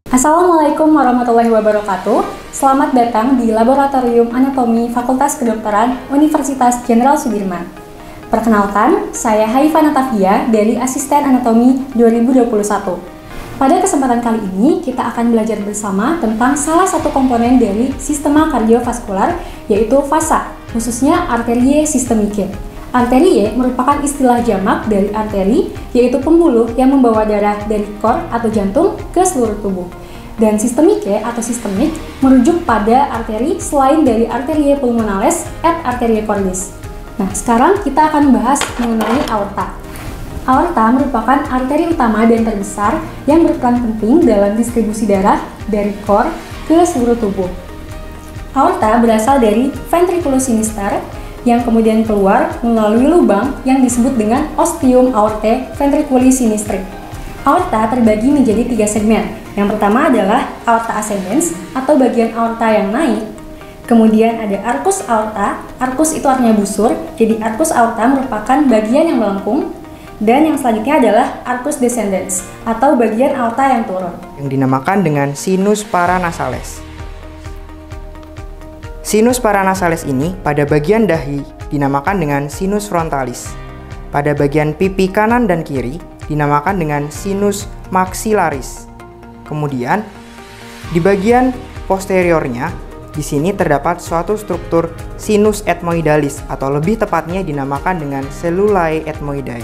Assalamualaikum warahmatullahi wabarakatuh. Selamat datang di Laboratorium Anatomi Fakultas Kedokteran Universitas Jenderal Sudirman. Perkenalkan, saya Haifa Natafia dari Asisten Anatomi 2021. Pada kesempatan kali ini, kita akan belajar bersama tentang salah satu komponen dari sistema kardiovaskular, yaitu vasa, khususnya arterie systemicae. Arterie merupakan istilah jamak dari arteri, yaitu pembuluh yang membawa darah dari kor atau jantung ke seluruh tubuh. Dan systemicae atau sistemik merujuk pada arteri selain dari arterie pulmonales et arterie cordis. Nah, sekarang kita akan membahas mengenai aorta. Aorta merupakan arteri utama dan terbesar yang berperan penting dalam distribusi darah dari kor ke seluruh tubuh. Aorta berasal dari ventriculus sinister yang kemudian keluar melalui lubang yang disebut dengan ostium aortae ventriculi sinistri. Aorta terbagi menjadi 3 segmen. Yang pertama adalah aorta ascendens atau bagian aorta yang naik. Kemudian ada arcus aorta. Arcus itu artinya busur, jadi arcus aorta merupakan bagian yang melengkung. Dan yang selanjutnya adalah arcus descendens atau bagian aorta yang turun, yang dinamakan dengan sinus paranasales. Sinus paranasales ini pada bagian dahi dinamakan dengan sinus frontalis. Pada bagian pipi kanan dan kiri dinamakan dengan sinus maxillaris. Kemudian di bagian posteriornya di sini terdapat suatu struktur sinus ethmoidalis atau lebih tepatnya dinamakan dengan cellulae ethmoidae.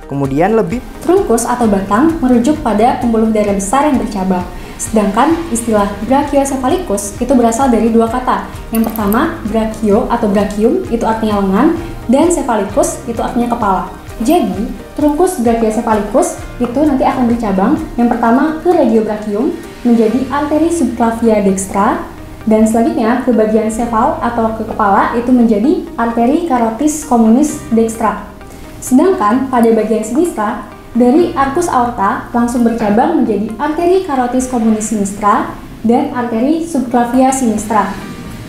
Kemudian lebih trunkus atau batang merujuk pada pembuluh darah besar yang bercabang. Sedangkan istilah brachiocephalicus itu berasal dari dua kata. Yang pertama, brachio atau brachium itu artinya lengan, dan cephalicus itu artinya kepala. Jadi, trunkus brachiocephalicus itu nanti akan bercabang yang pertama ke regiobrachium menjadi arteri subclavia dextra, dan selanjutnya ke bagian cephalus atau ke kepala itu menjadi arteri carotis communis dextra. Sedangkan pada bagian sinistra, dari arcus aorta langsung bercabang menjadi arteri carotis communis sinistra dan arteri subclavia sinistra.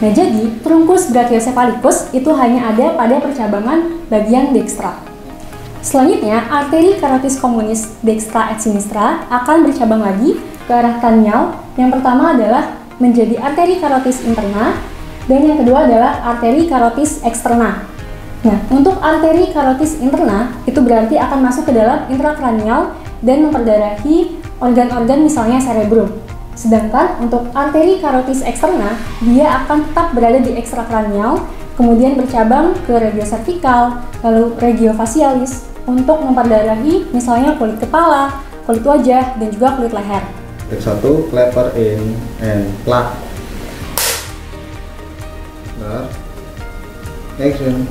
Nah, jadi trunkus brachiocephalicus itu hanya ada pada percabangan bagian dextra. Selanjutnya, arteri carotis communis dextra et sinistra akan bercabang lagi ke arah kranial. Yang pertama adalah menjadi arteri carotis interna dan yang kedua adalah arteri carotis externa. Nah, untuk arteri carotis interna itu berarti akan masuk ke dalam intrakranial dan memperdarahi organ-organ misalnya cerebrum. Sedangkan untuk arteri carotis externa, dia akan tetap berada di ekstrakranial, kemudian bercabang ke regio cervical, lalu regio facialis untuk memperdarahi misalnya kulit kepala, kulit wajah, dan juga kulit leher. Take 1, clapper in and plug. Action.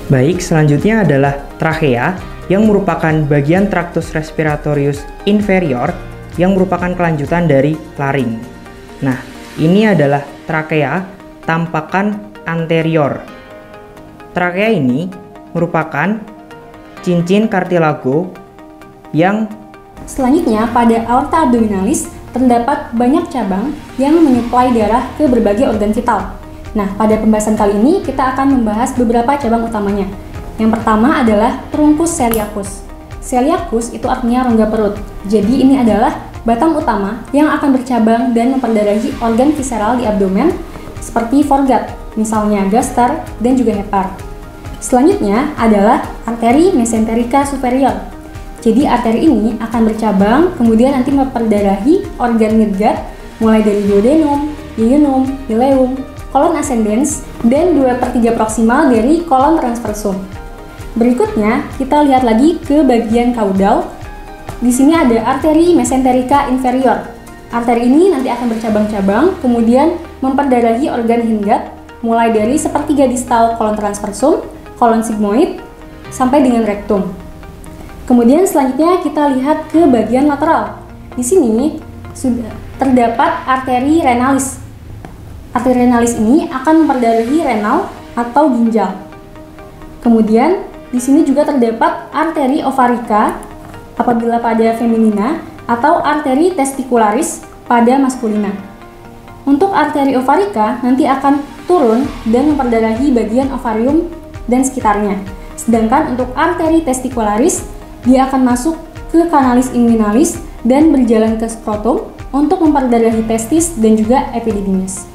Baik, selanjutnya adalah trakea yang merupakan bagian traktus respiratorius inferior yang merupakan kelanjutan dari laring. Nah, ini adalah trakea tampakan anterior. Trakea ini merupakan cincin kartilago yang selanjutnya pada aorta abdominalis terdapat banyak cabang yang menyuplai darah ke berbagai organ vital. Nah, pada pembahasan kali ini kita akan membahas beberapa cabang utamanya. Yang pertama adalah trunkus celiacus. Celiacus itu artinya rongga perut. Jadi ini adalah batang utama yang akan bercabang dan memperdarahi organ visceral di abdomen seperti foregut, misalnya gaster dan juga hepar. Selanjutnya adalah arteri mesenterica superior. Jadi arteri ini akan bercabang kemudian nanti memperdarahi organ midgut mulai dari duodenum, ileum, ileum, kolon ascendens, dan 2/3 proksimal dari kolon transversum. Berikutnya, kita lihat lagi ke bagian kaudal. Di sini ada arteri mesenterica inferior. Arteri ini nanti akan bercabang-cabang, kemudian memperdarahi organ hindgut, mulai dari 1/3 distal kolon transversum, kolon sigmoid, sampai dengan rektum. Kemudian selanjutnya kita lihat ke bagian lateral. Di sini sudah terdapat arteri renalis. Arteri renalis ini akan memperdarahi renal atau ginjal. Kemudian di sini juga terdapat arteri ovarica apabila pada feminina atau arteri testicularis pada maskulina. Untuk arteri ovarica nanti akan turun dan memperdarahi bagian ovarium dan sekitarnya. Sedangkan untuk arteri testicularis dia akan masuk ke kanalis inguinalis dan berjalan ke skrotum untuk memperdarahi testis dan juga epididymis.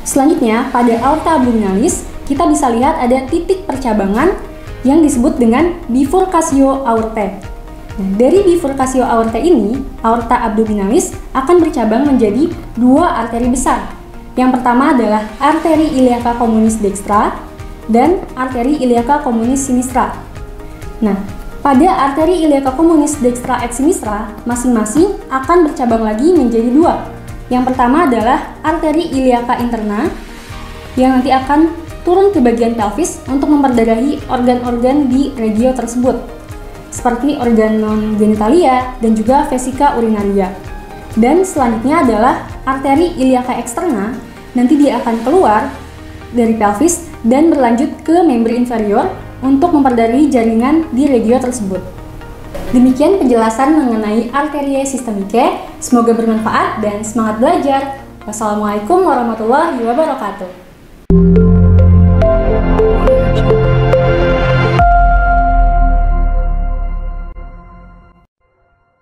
Selanjutnya, pada aorta abdominalis, kita bisa lihat ada titik percabangan yang disebut dengan bifurcatio aortae. Nah, dari bifurcatio aortae ini, aorta abdominalis akan bercabang menjadi dua arteri besar. Yang pertama adalah arteri iliaca communis dextra dan arteri iliaca communis sinistra. Nah, pada arteri iliaca communis dextra et sinistra, masing-masing akan bercabang lagi menjadi dua. Yang pertama adalah arteri iliaca interna yang nanti akan turun ke bagian pelvis untuk memperdarahi organ-organ di regio tersebut, seperti organ non-genitalia dan juga vesika urinaria. Dan selanjutnya adalah arteri iliaca externa, nanti dia akan keluar dari pelvis dan berlanjut ke member inferior untuk memperdarahi jaringan di regio tersebut. Demikian penjelasan mengenai arteriae systemicae. Semoga bermanfaat dan semangat belajar. Wassalamualaikum warahmatullahi wabarakatuh.